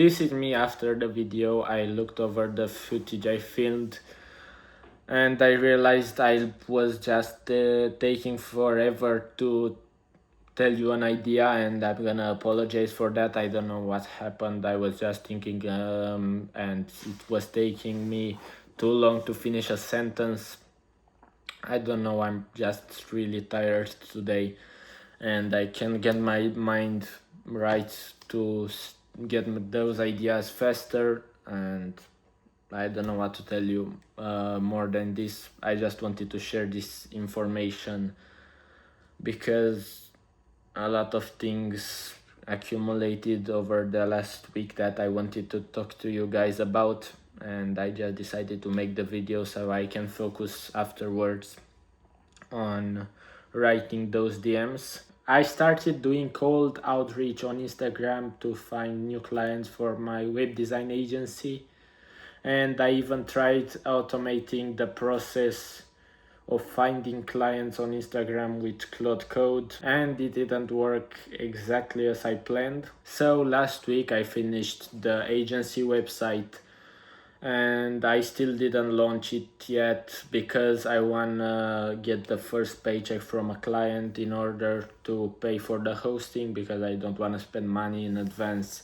This is me after the video. I looked over the footage I filmed and I realized I was just taking forever to tell you an idea, and I'm gonna apologize for that. I don't know what happened. I was just thinking and it was taking me too long to finish a sentence. I don't know, I'm just really tired today and I can't get my mind right to get those ideas faster, and I don't know what to tell you more than this. I just wanted to share this information because a lot of things accumulated over the last week that I wanted to talk to you guys about, and I just decided to make the video so I can focus afterwards on writing those DMs. I started doing cold outreach on Instagram to find new clients for my web design agency, and I even tried automating the process of finding clients on Instagram with Claude Code, and it didn't work exactly as I planned. So last week I finished the agency website and I still didn't launch it yet because I wanna get the first paycheck from a client in order to pay for the hosting, because I don't wanna spend money in advance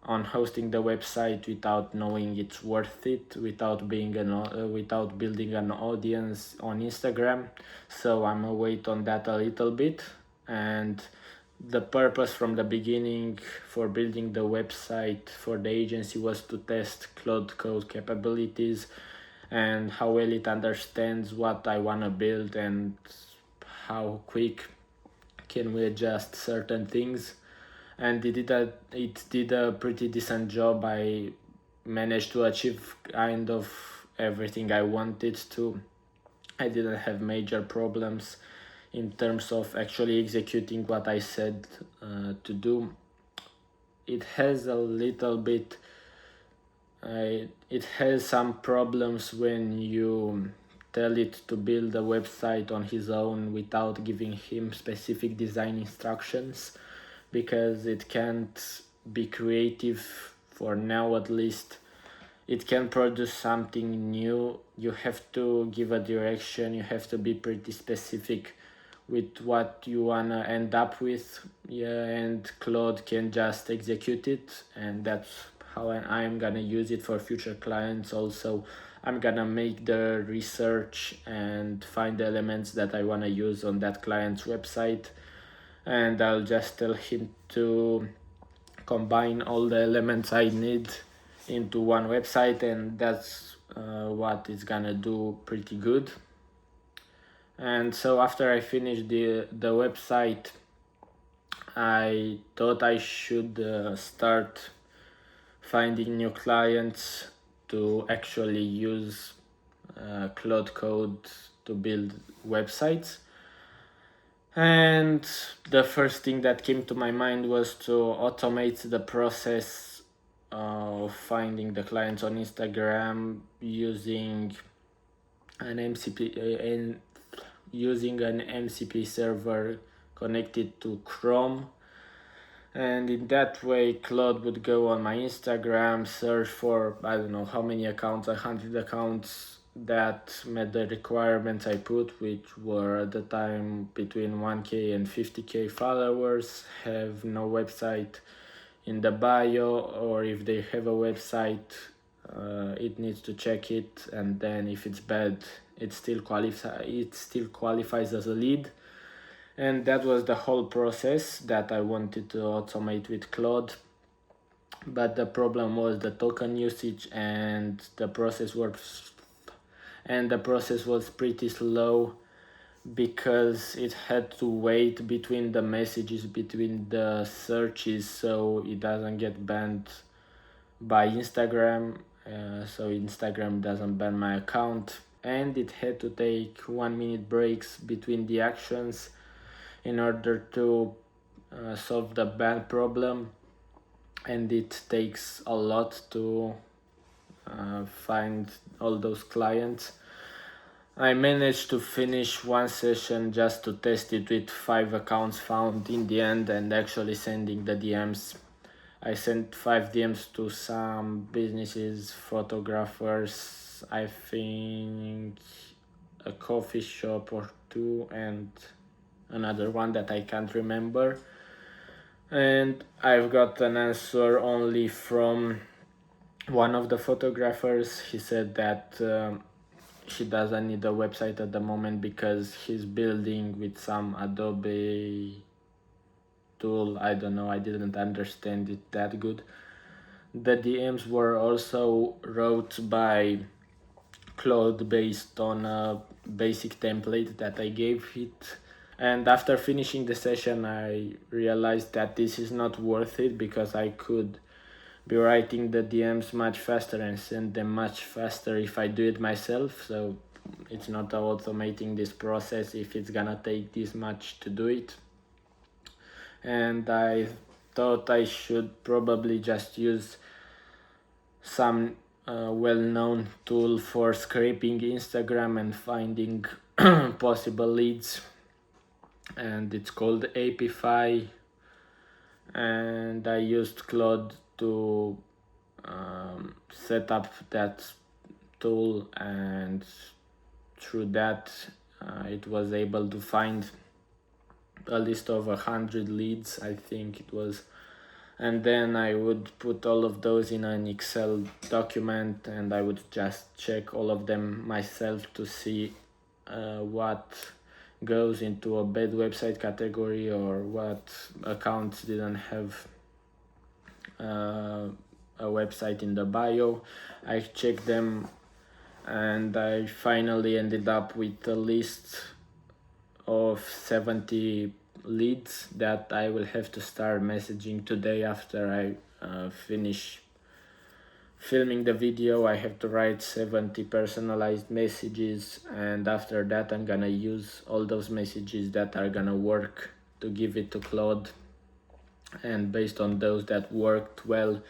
on hosting the website without knowing it's worth it, without building an audience on Instagram. So I'm gonna wait on that a little bit. And the purpose from the beginning for building the website for the agency was to test Claude Code capabilities and how well it understands what I want to build and how quick can we adjust certain things. And it did a pretty decent job. I managed to achieve kind of everything I wanted to. I didn't have major problems in terms of actually executing what I said to do. It has a little bit, it has some problems when you tell it to build a website on his own without giving him specific design instructions, because it can't be creative for now at least. It can produce something new. You have to give a direction, you have to be pretty specific with what you wanna end up with, yeah, and Claude can just execute it, and that's how I'm gonna use it for future clients. Also, I'm gonna make the research and find the elements that I wanna use on that client's website, and I'll just tell him to combine all the elements I need into one website, and that's what it's gonna do pretty good. And so after I finished the website, I thought I should start finding new clients to actually use Claude Code to build websites. And the first thing that came to my mind was to automate the process of finding the clients on Instagram using an MCP server connected to Chrome. And in that way, Claude would go on my Instagram, search for, I don't know how many accounts, 100 accounts that met the requirements I put, which were at the time between 1K and 50K followers, have no website in the bio, or if they have a website, it needs to check it, and then if it's bad, it still qualifies as a lead. And that was the whole process that I wanted to automate with Claude. But the problem was the token usage, and the process was pretty slow because it had to wait between the messages, between the searches, so it doesn't get banned by Instagram, so Instagram doesn't ban my account. And it had to take 1 minute breaks between the actions in order to solve the ban problem, and it takes a lot to find all those clients. I managed to finish one session just to test it with 5 accounts found in the end, and actually sending the DMs I sent 5 DMs to some businesses, photographers, I think a coffee shop or two, and another one that I can't remember. And I've got an answer only from one of the photographers. He said that he doesn't need a website at the moment because he's building with some Adobe tool. I don't know, I didn't understand it that good. The DMs were also wrote by Claude based on a basic template that I gave it. And after finishing the session, I realized that this is not worth it because I could be writing the DMs much faster and send them much faster if I do it myself. So it's not automating this process if it's gonna take this much to do it. And I thought I should probably just use some well-known tool for scraping Instagram and finding possible leads, and it's called Apify, and I used Claude to set up that tool, and through that it was able to find a list of 100 leads, I think it was, and then I would put all of those in an Excel document and I would just check all of them myself to see what goes into a bad website category or what accounts didn't have a website in the bio. I checked them and I finally ended up with a list of 70 leads that I will have to start messaging today after I finish filming the video. I have to write 70 personalized messages, and after that I'm gonna use all those messages that are gonna work to give it to Claude, and based on those that worked well,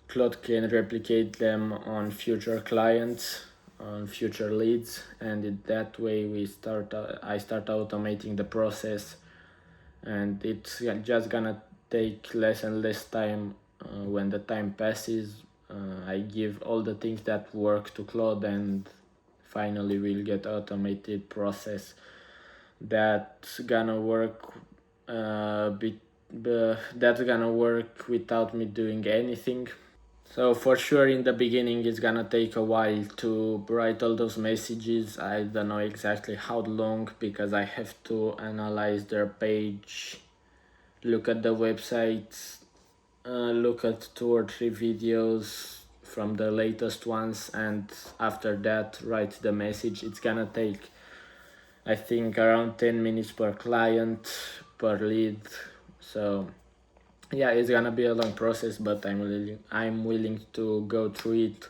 Claude can replicate them on future clients, on future leads, and in that way I start automating the process, and it's just gonna take less and less time. When the time passes, I give all the things that work to Claude, and finally we'll get automated process that's gonna work that's gonna work without me doing anything. So for sure in the beginning it's gonna take a while to write all those messages. I don't know exactly how long because I have to analyze their page, look at the website, look at 2 or 3 videos from the latest ones, and after that write the message. It's gonna take, I think, around 10 minutes per client, per lead. So yeah, it's gonna be a long process, but I'm willing to go through it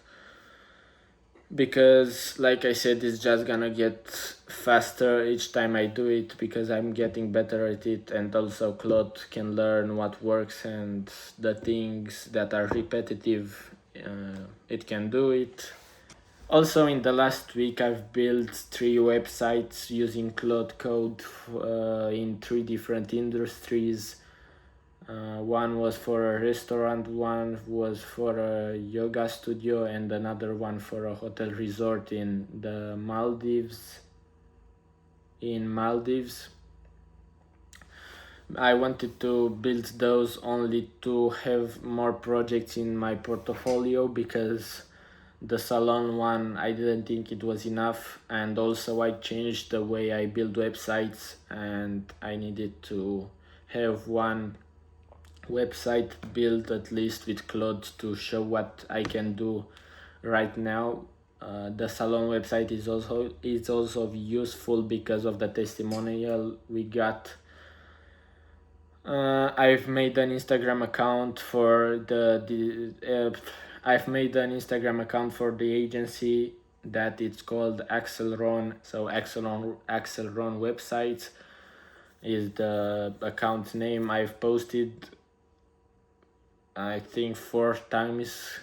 because, like I said, it's just gonna get faster each time I do it because I'm getting better at it, and also Claude can learn what works, and the things that are repetitive, it can do it. Also, in the last week, I've built 3 websites using Claude Code in 3 different industries. One was for a restaurant, one was for a yoga studio, and another one for a hotel resort in the Maldives. I wanted to build those only to have more projects in my portfolio because the salon one, I didn't think it was enough, and also I changed the way I build websites, and I needed to have one website built at least with Claude to show what I can do right now. The salon website is also useful because of the testimonial we got. I've made an Instagram account for I've made an Instagram account for the agency that it's called Axelron. So Axelron websites is the account name. I've posted, I think, 4 times.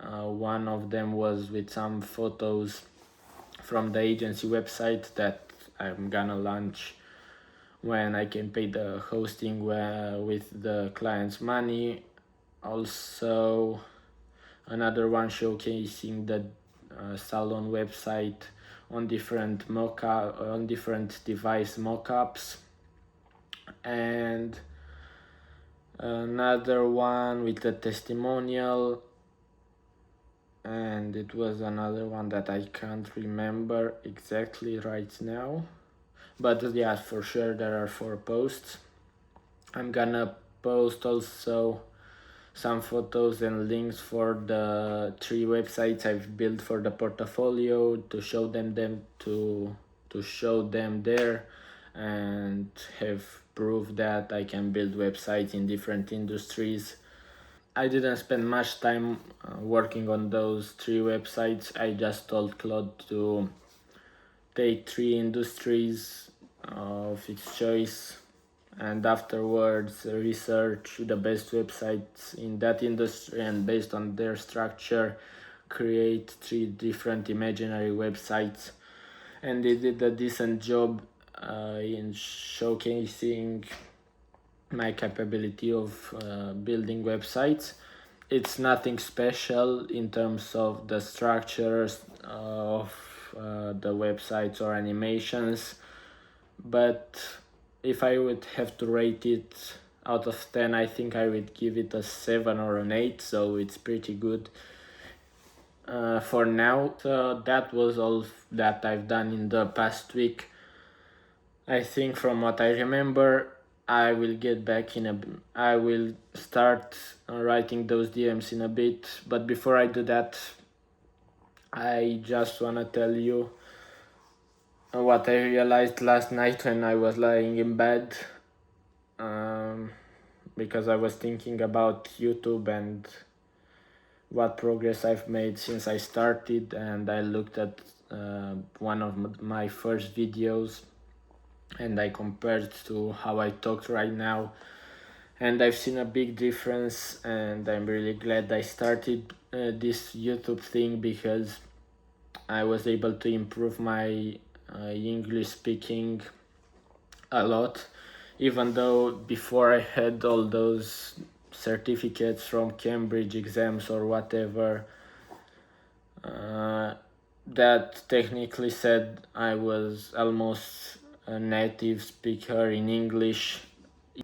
One of them was with some photos from the agency website that I'm gonna launch when I can pay the hosting with the client's money. Also another one showcasing the salon website on different device mockups, and another one with a testimonial, and it was another one that I can't remember exactly right now, but yeah, for sure there are 4 posts. I'm gonna post also some photos and links for the 3 websites I've built for the portfolio to show them to show them there and have proof that I can build websites in different industries. I didn't spend much time working on those 3 websites. I just told Claude to take 3 industries of its choice and afterwards research the best websites in that industry, and based on their structure create 3 different imaginary websites. And they did a decent job in showcasing my capability of building websites. It's nothing special in terms of the structures of the websites or animations, but if I would have to rate it out of 10, I think I would give it a 7 or an 8, so it's pretty good for now. So that was all that I've done in the past week. I think from what I remember, I will get back I will start writing those DMs in a bit, but before I do that, I just wanna tell you what I realized last night when I was lying in bed, because I was thinking about YouTube and what progress I've made since I started, and I looked at one of my first videos and I compared to how I talked right now, and I've seen a big difference, and I'm really glad I started this YouTube thing because I was able to improve my English speaking a lot, even though before I had all those certificates from Cambridge exams or whatever that technically said I was almost a native speaker in English.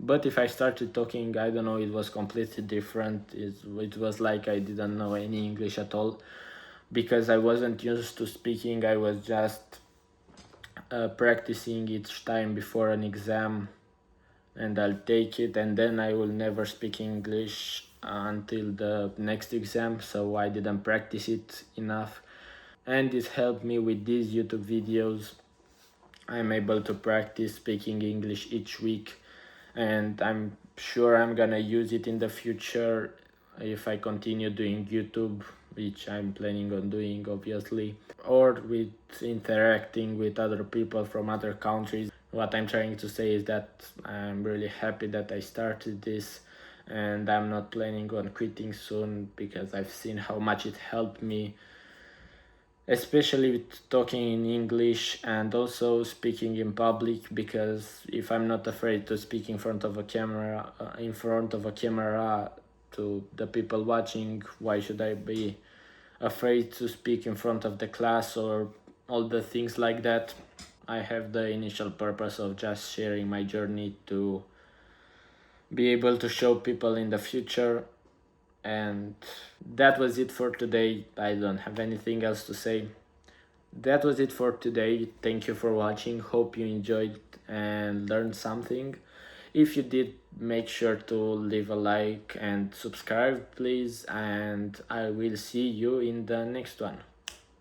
But if I started talking, I don't know, it was completely different. It was like I didn't know any English at all because I wasn't used to speaking. I was just practicing each time before an exam, and I'll take it, and then I will never speak English until the next exam, so I didn't practice it enough. And it helped me with these YouTube videos. I'm able to practice speaking English each week, and I'm sure I'm gonna use it in the future if I continue doing YouTube, which I'm planning on doing obviously, or with interacting with other people from other countries. What I'm trying to say is that I'm really happy that I started this, and I'm not planning on quitting soon because I've seen how much it helped me, especially with talking in English and also speaking in public, because if I'm not afraid to speak in front of a camera to the people watching, why should I be afraid to speak in front of the class or all the things like that? I have the initial purpose of just sharing my journey to be able to show people in the future. And that was it for today. I don't have anything else to say. That was it for today. Thank you for watching. Hope you enjoyed and learned something. If you did, make sure to leave a like and subscribe, please. And I will see you in the next one.